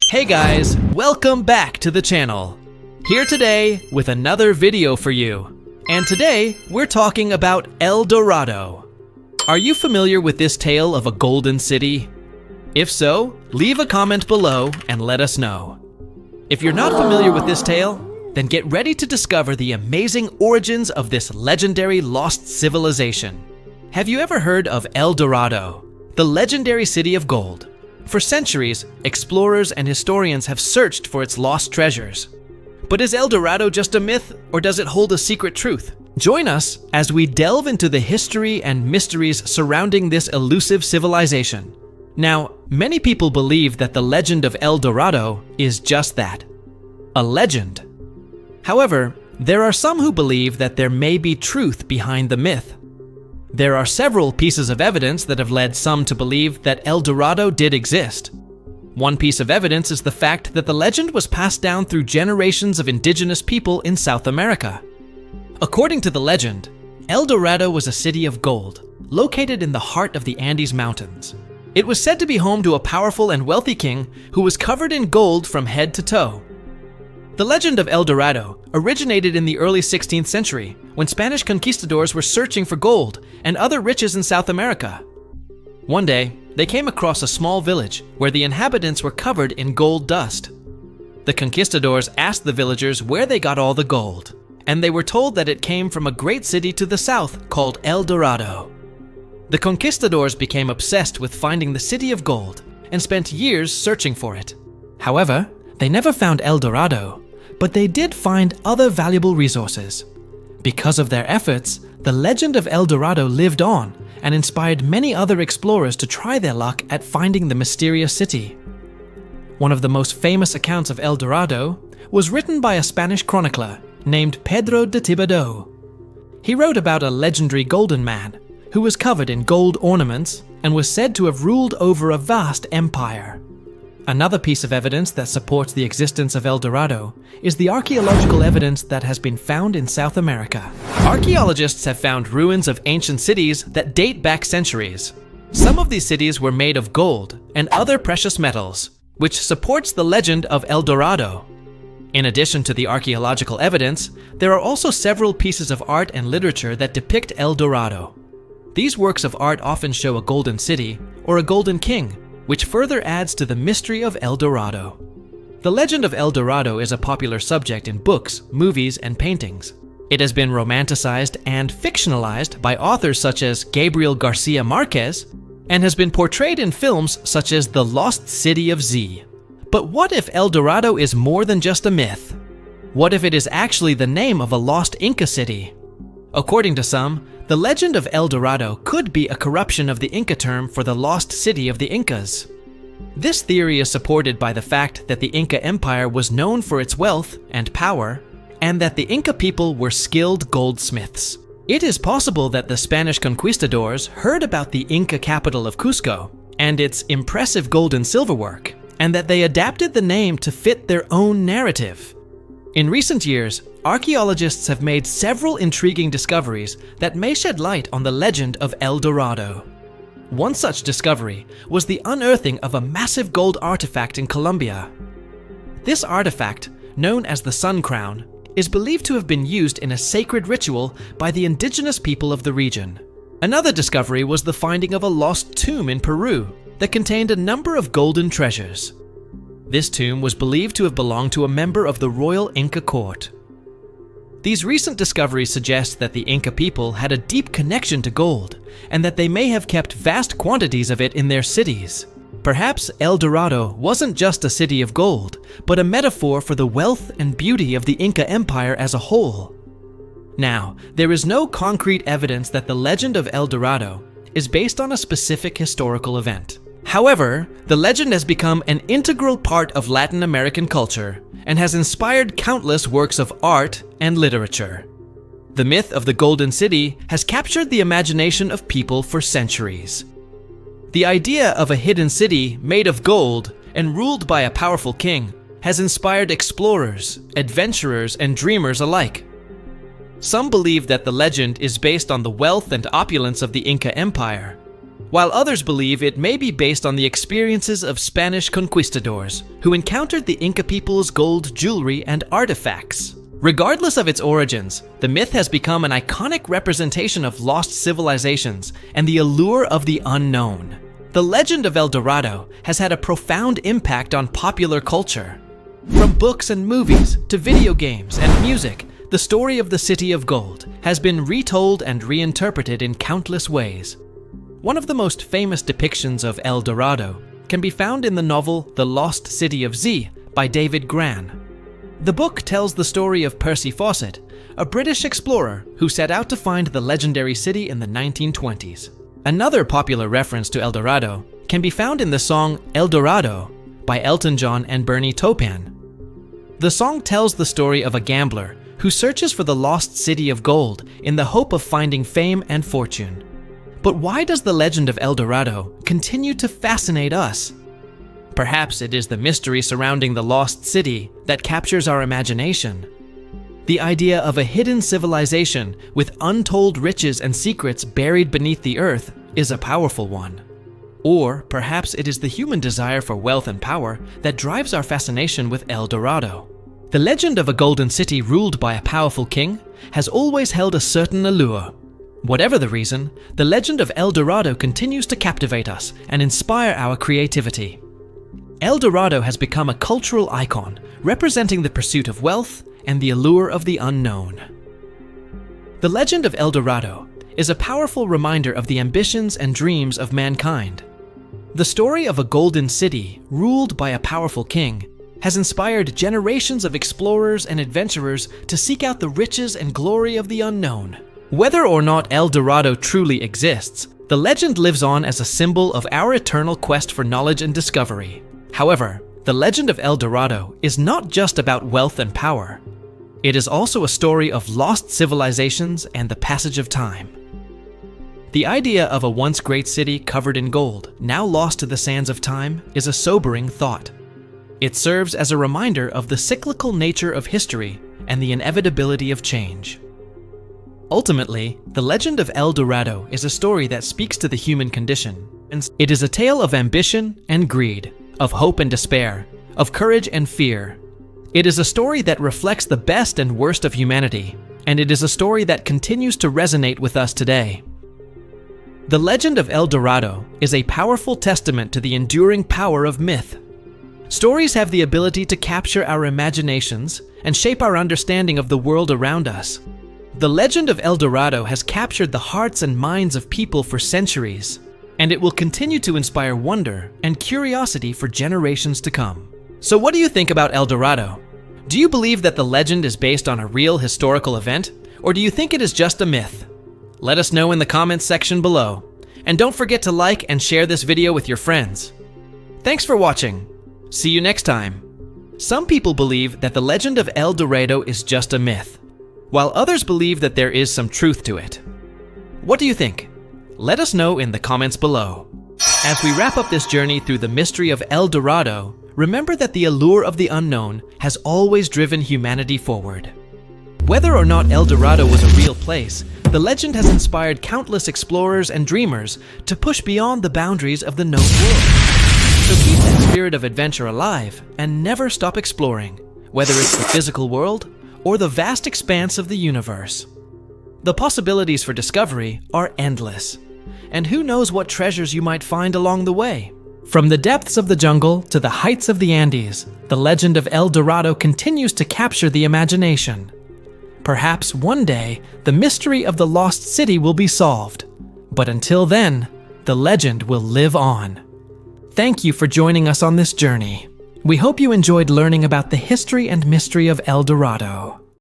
Hey guys, welcome back to the channel. Here today with another video for you. And today we're talking about El Dorado. Are you familiar with this tale of a golden city? If so, leave a comment below and let us know. If you're not familiar with this tale, then get ready to discover the amazing origins of this legendary lost civilization. Have you ever heard of El Dorado, the legendary city of gold? For centuries, explorers and historians have searched for its lost treasures. But is El Dorado just a myth, or does it hold a secret truth? Join us as we delve into the history and mysteries surrounding this elusive civilization. Now, many people believe that the legend of El Dorado is just that, a legend. However, there are some who believe that there may be truth behind the myth. There are several pieces of evidence that have led some to believe that El Dorado did exist. One piece of evidence is the fact that the legend was passed down through generations of indigenous people in South America. According to the legend, El Dorado was a city of gold, located in the heart of the Andes Mountains. It was said to be home to a powerful and wealthy king who was covered in gold from head to toe. The legend of El Dorado originated in the early 16th century when Spanish conquistadors were searching for gold and other riches in South America. One day, they came across a small village where the inhabitants were covered in gold dust. The conquistadors asked the villagers where they got all the gold, and they were told that it came from a great city to the south called El Dorado. The conquistadors became obsessed with finding the city of gold and spent years searching for it. However, they never found El Dorado, but they did find other valuable resources. Because of their efforts, the legend of El Dorado lived on and inspired many other explorers to try their luck at finding the mysterious city. One of the most famous accounts of El Dorado was written by a Spanish chronicler named Pedro de Thibadeau. He wrote about a legendary golden man who was covered in gold ornaments and was said to have ruled over a vast empire. Another piece of evidence that supports the existence of El Dorado is the archaeological evidence that has been found in South America. Archaeologists have found ruins of ancient cities that date back centuries. Some of these cities were made of gold and other precious metals, which supports the legend of El Dorado. In addition to the archaeological evidence, there are also several pieces of art and literature that depict El Dorado. These works of art often show a golden city or a golden king, which further adds to the mystery of El Dorado. The legend of El Dorado is a popular subject in books, movies, and paintings. It has been romanticized and fictionalized by authors such as Gabriel Garcia Marquez, and has been portrayed in films such as The Lost City of Z. But what if El Dorado is more than just a myth? What if it is actually the name of a lost Inca city? According to some, the legend of El Dorado could be a corruption of the Inca term for the lost city of the Incas. This theory is supported by the fact that the Inca Empire was known for its wealth and power, and that the Inca people were skilled goldsmiths. It is possible that the Spanish conquistadors heard about the Inca capital of Cusco and its impressive gold and silver work, and that they adapted the name to fit their own narrative. In recent years, archaeologists have made several intriguing discoveries that may shed light on the legend of El Dorado. One such discovery was the unearthing of a massive gold artifact in Colombia. This artifact, known as the Sun Crown, is believed to have been used in a sacred ritual by the indigenous people of the region. Another discovery was the finding of a lost tomb in Peru that contained a number of golden treasures. This tomb was believed to have belonged to a member of the royal Inca court. These recent discoveries suggest that the Inca people had a deep connection to gold, and that they may have kept vast quantities of it in their cities. Perhaps El Dorado wasn't just a city of gold, but a metaphor for the wealth and beauty of the Inca Empire as a whole. Now, there is no concrete evidence that the legend of El Dorado is based on a specific historical event. However, the legend has become an integral part of Latin American culture and has inspired countless works of art and literature. The myth of the Golden City has captured the imagination of people for centuries. The idea of a hidden city made of gold and ruled by a powerful king has inspired explorers, adventurers, and dreamers alike. Some believe that the legend is based on the wealth and opulence of the Inca Empire. while others believe it may be based on the experiences of Spanish conquistadors who encountered the Inca people's gold jewelry and artifacts. Regardless of its origins, the myth has become an iconic representation of lost civilizations and the allure of the unknown. The legend of El Dorado has had a profound impact on popular culture. From books and movies to video games and music, the story of the City of Gold has been retold and reinterpreted in countless ways. One of the most famous depictions of El Dorado can be found in the novel The Lost City of Z by David Gran. The book tells the story of Percy Fawcett, a British explorer who set out to find the legendary city in the 1920s. Another popular reference to El Dorado can be found in the song El Dorado by Elton John and Bernie Taupin. The song tells the story of a gambler who searches for the lost city of gold in the hope of finding fame and fortune. But why does the legend of El Dorado continue to fascinate us? Perhaps it is the mystery surrounding the lost city that captures our imagination. The idea of a hidden civilization with untold riches and secrets buried beneath the earth is a powerful one. Or perhaps it is the human desire for wealth and power that drives our fascination with El Dorado. The legend of a golden city ruled by a powerful king has always held a certain allure. Whatever the reason, the legend of El Dorado continues to captivate us and inspire our creativity. El Dorado has become a cultural icon, representing the pursuit of wealth and the allure of the unknown. The legend of El Dorado is a powerful reminder of the ambitions and dreams of mankind. The story of a golden city ruled by a powerful king has inspired generations of explorers and adventurers to seek out the riches and glory of the unknown. Whether or not El Dorado truly exists, the legend lives on as a symbol of our eternal quest for knowledge and discovery. However, the legend of El Dorado is not just about wealth and power. It is also a story of lost civilizations and the passage of time. The idea of a once great city covered in gold, now lost to the sands of time, is a sobering thought. It serves as a reminder of the cyclical nature of history and the inevitability of change. Ultimately, the legend of El Dorado is a story that speaks to the human condition. It is a tale of ambition and greed, of hope and despair, of courage and fear. It is a story that reflects the best and worst of humanity, and it is a story that continues to resonate with us today. The legend of El Dorado is a powerful testament to the enduring power of myth. Stories have the ability to capture our imaginations and shape our understanding of the world around us. The legend of El Dorado has captured the hearts and minds of people for centuries, and it will continue to inspire wonder and curiosity for generations to come. So what do you think about El Dorado? Do you believe that the legend is based on a real historical event, or do you think it is just a myth? Let us know in the comments section below, and don't forget to like and share this video with your friends. Thanks for watching. See you next time. Some people believe that the legend of El Dorado is just a myth, while others believe that there is some truth to it. What do you think? Let us know in the comments below. As we wrap up this journey through the mystery of El Dorado, remember that the allure of the unknown has always driven humanity forward. Whether or not El Dorado was a real place, the legend has inspired countless explorers and dreamers to push beyond the boundaries of the known world. So keep that spirit of adventure alive and never stop exploring, whether it's the physical world or the vast expanse of the universe. The possibilities for discovery are endless, and who knows what treasures you might find along the way. From the depths of the jungle to the heights of the Andes, the legend of El Dorado continues to capture the imagination. Perhaps one day, the mystery of the lost city will be solved, but until then, the legend will live on. Thank you for joining us on this journey. We hope you enjoyed learning about the history and mystery of El Dorado.